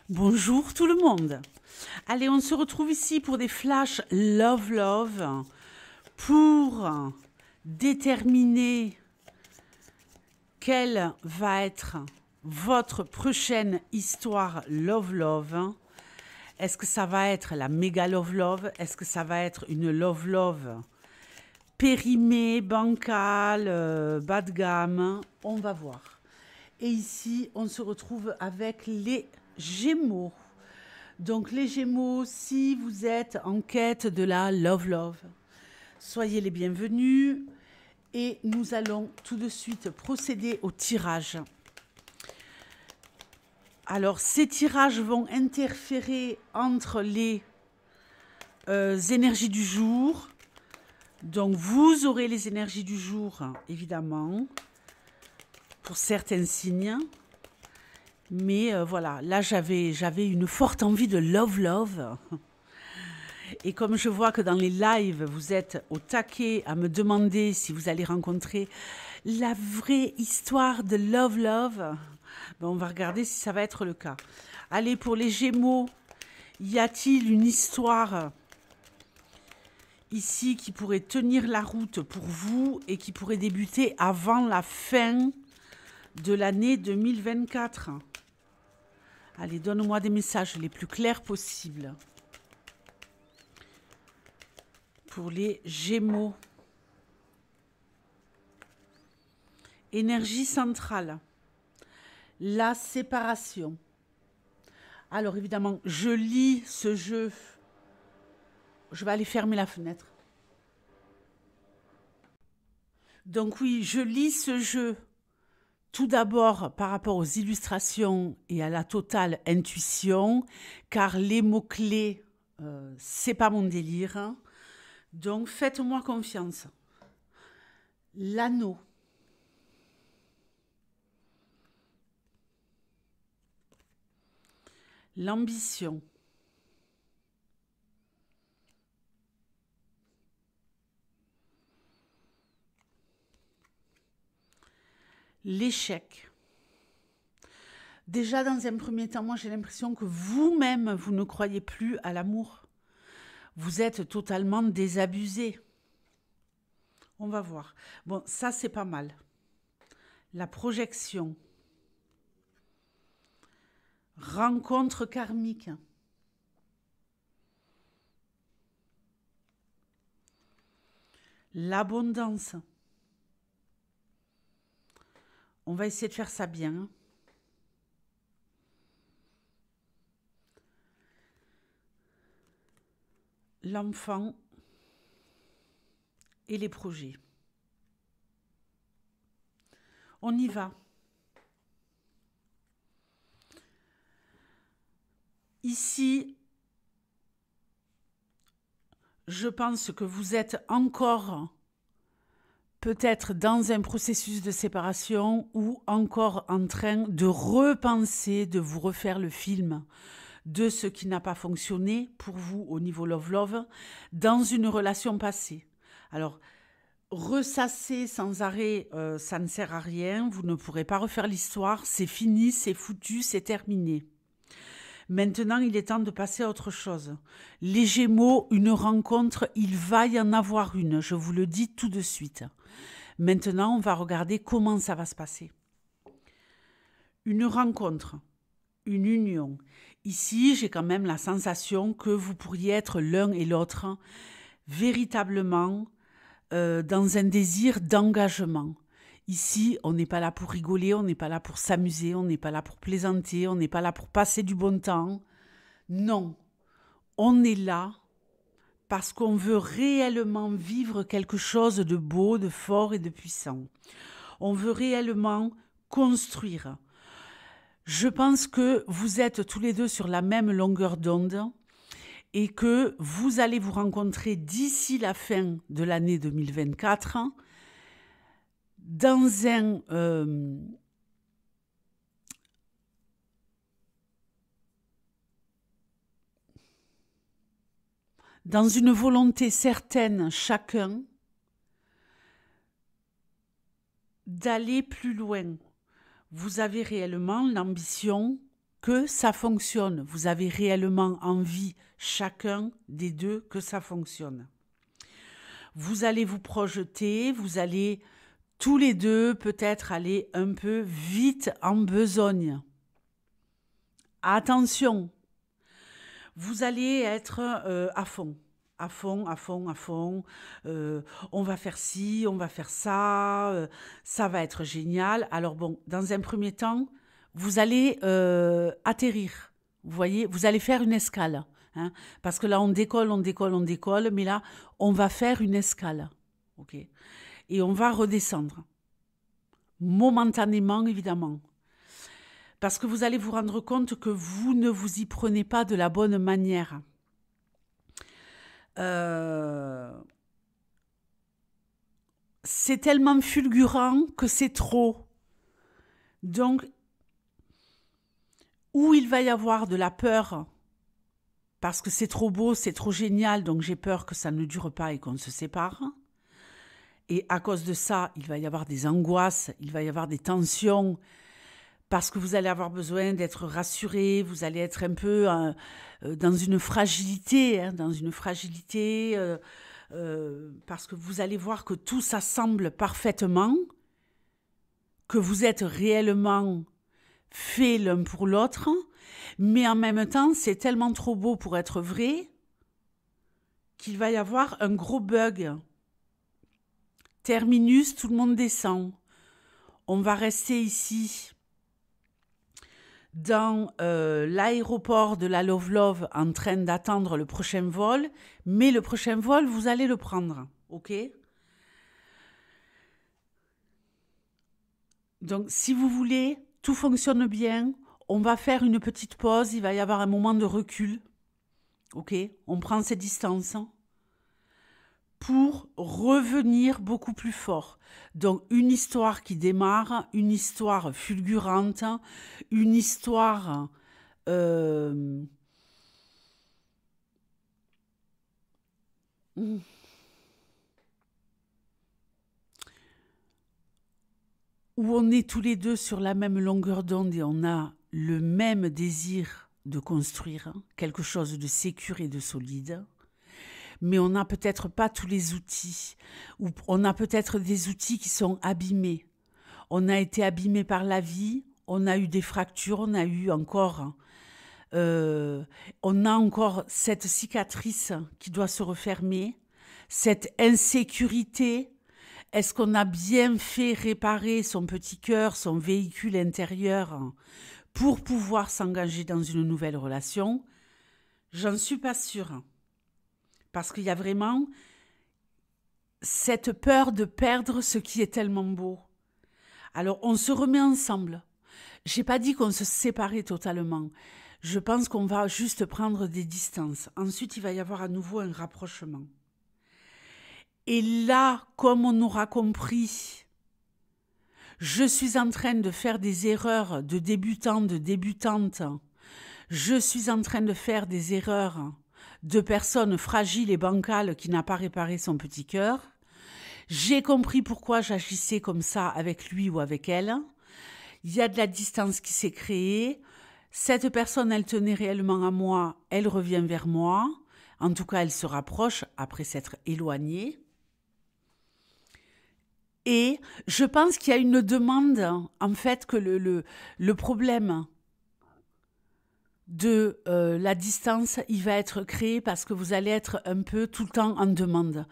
Bonjour tout le monde. Allez, on se retrouve ici pour des flashs Love Love pour déterminer quelle va être votre prochaine histoire Love Love. Est-ce que ça va être la méga Love Love? Est-ce que ça va être une Love Love périmée, bancale, bas de gamme? On va voir. Et ici, on se retrouve avec les Gémeaux. Donc les Gémeaux, si vous êtes en quête de la Love Love, soyez les bienvenus et nous allons tout de suite procéder au tirage. Alors ces tirages vont interférer entre les énergies du jour. Donc vous aurez les énergies du jour, évidemment, pour certains signes. Mais voilà, là j'avais une forte envie de Love Love. Et comme je vois que dans les lives, vous êtes au taquet à me demander si vous allez rencontrer la vraie histoire de Love Love, ben on va regarder si ça va être le cas. Allez, pour les Gémeaux, y a-t-il une histoire ici qui pourrait tenir la route pour vous et qui pourrait débuter avant la fin de l'année 2024? Allez, donne-moi des messages les plus clairs possibles. Pour les Gémeaux. Énergie centrale. La séparation. Alors évidemment, je lis ce jeu. Je vais aller fermer la fenêtre. Donc oui, je lis ce jeu. Tout d'abord, par rapport aux illustrations et à la totale intuition, car les mots-clés, c'est pas mon délire. Donc, faites-moi confiance. L'anneau. L'ambition. L'échec. Déjà, dans un premier temps, moi, j'ai l'impression que vous-même, vous ne croyez plus à l'amour. Vous êtes totalement désabusé. On va voir. Bon, ça, c'est pas mal. La projection. Rencontre karmique. L'abondance. On va essayer de faire ça bien. L'enfant et les projets. On y va. Ici, je pense que vous êtes encore peut-être dans un processus de séparation ou encore en train de repenser, de vous refaire le film de ce qui n'a pas fonctionné pour vous au niveau love-love dans une relation passée. Alors, ressasser sans arrêt, ça ne sert à rien. Vous ne pourrez pas refaire l'histoire. C'est fini, c'est foutu, c'est terminé. Maintenant, il est temps de passer à autre chose. Les Gémeaux, une rencontre, il va y en avoir une. Je vous le dis tout de suite. Maintenant, on va regarder comment ça va se passer. Une rencontre, une union. Ici, j'ai quand même la sensation que vous pourriez être l'un et l'autre véritablement dans un désir d'engagement. Ici, on n'est pas là pour rigoler, on n'est pas là pour s'amuser, on n'est pas là pour plaisanter, on n'est pas là pour passer du bon temps. Non, on est là parce qu'on veut réellement vivre quelque chose de beau, de fort et de puissant. On veut réellement construire. Je pense que vous êtes tous les deux sur la même longueur d'onde et que vous allez vous rencontrer d'ici la fin de l'année 2024 dans une volonté certaine chacun d'aller plus loin. Vous avez réellement l'ambition que ça fonctionne. Vous avez réellement envie, chacun des deux, que ça fonctionne. Vous allez vous projeter, vous allez tous les deux peut-être aller un peu vite en besogne. Attention, vous allez être à fond. À fond, à fond, à fond. On va faire ci, on va faire ça. Ça va être génial. Alors bon, dans un premier temps, vous allez atterrir. Vous voyez, vous allez faire une escale. Hein, parce que là, on décolle, on décolle, on décolle. Mais là, on va faire une escale. OK ? Et on va redescendre. Momentanément, évidemment. Parce que vous allez vous rendre compte que vous ne vous y prenez pas de la bonne manière. C'est tellement fulgurant que c'est trop. Donc, où il va y avoir de la peur, parce que c'est trop beau, c'est trop génial, donc j'ai peur que ça ne dure pas et qu'on se sépare. Et à cause de ça, il va y avoir des angoisses, il va y avoir des tensions, parce que vous allez avoir besoin d'être rassuré, vous allez être un peu dans une fragilité, parce que vous allez voir que tout s'assemble parfaitement, que vous êtes réellement faits l'un pour l'autre, mais en même temps, c'est tellement trop beau pour être vrai qu'il va y avoir un gros bug. Terminus, tout le monde descend. On va rester ici dans l'aéroport de la Love Love en train d'attendre le prochain vol, mais le prochain vol, vous allez le prendre, ok ? Donc, si vous voulez, tout fonctionne bien, on va faire une petite pause, il va y avoir un moment de recul, ok ? On prend ses distances pour revenir beaucoup plus fort. Donc, une histoire qui démarre, une histoire fulgurante, une histoire où on est tous les deux sur la même longueur d'onde et on a le même désir de construire quelque chose de sécure et de solide, mais on n'a peut-être pas tous les outils, ou on a peut-être des outils qui sont abîmés. On a été abîmé par la vie, on a eu des fractures, on a encore cette cicatrice qui doit se refermer, cette insécurité. Est-ce qu'on a bien fait réparer son petit cœur, son véhicule intérieur pour pouvoir s'engager dans une nouvelle relation ? J'en suis pas sûre. Parce qu'il y a vraiment cette peur de perdre ce qui est tellement beau. Alors, on se remet ensemble. J'ai pas dit qu'on se séparait totalement. Je pense qu'on va juste prendre des distances. Ensuite, il va y avoir à nouveau un rapprochement. Et là, comme on aura compris, je suis en train de faire des erreurs de débutant, de débutante. Je suis en train de faire des erreurs de personnes fragiles et bancales qui n'a pas réparé son petit cœur. J'ai compris pourquoi j'agissais comme ça avec lui ou avec elle. Il y a de la distance qui s'est créée. Cette personne, elle tenait réellement à moi, elle revient vers moi. En tout cas, elle se rapproche après s'être éloignée. Et je pense qu'il y a une demande, en fait, que le problème de la distance, il va être créé parce que vous allez être un peu tout le temps en demande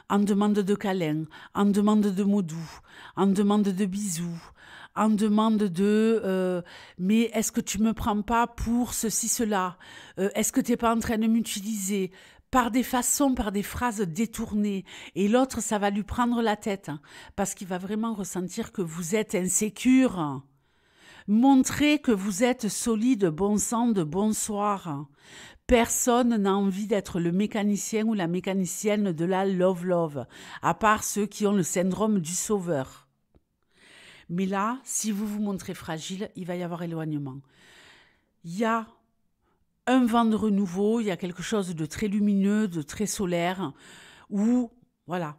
de câlins, en demande de mots doux, en demande de bisous, en demande de mais est-ce que tu me prends pas pour ceci, cela, est-ce que tu n'es pas en train de m'utiliser ? Par des façons, par des phrases détournées. Et l'autre, ça va lui prendre la tête, parce qu'il va vraiment ressentir que vous êtes insécure. Montrez que vous êtes solide, bon sang, de bonsoir. Personne n'a envie d'être le mécanicien ou la mécanicienne de la love-love, à part ceux qui ont le syndrome du sauveur. Mais là, si vous vous montrez fragile, il va y avoir éloignement. Il y a un vent de renouveau, il y a quelque chose de très lumineux, de très solaire, où, voilà,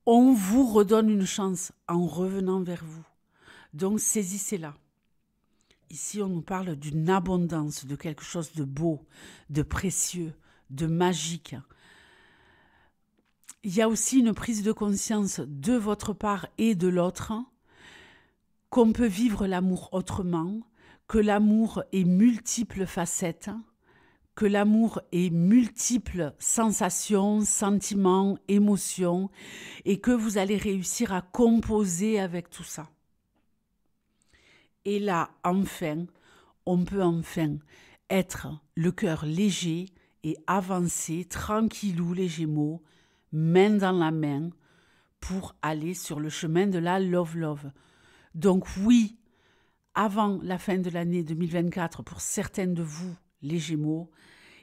on vous redonne une chance en revenant vers vous. Donc, saisissez-la. Ici, on nous parle d'une abondance, de quelque chose de beau, de précieux, de magique. Il y a aussi une prise de conscience de votre part et de l'autre, qu'on peut vivre l'amour autrement, que l'amour est multiples facettes, que l'amour est multiples sensations, sentiments, émotions, et que vous allez réussir à composer avec tout ça. Et là, enfin, on peut enfin être le cœur léger et avancer tranquillou les Gémeaux, main dans la main, pour aller sur le chemin de la love. Donc oui, avant la fin de l'année 2024, pour certaines de vous, les Gémeaux,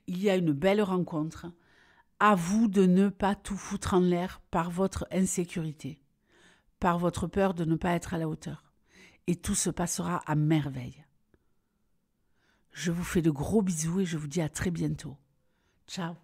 il y a une belle rencontre. À vous de ne pas tout foutre en l'air par votre insécurité, par votre peur de ne pas être à la hauteur. Et tout se passera à merveille. Je vous fais de gros bisous et je vous dis à très bientôt. Ciao.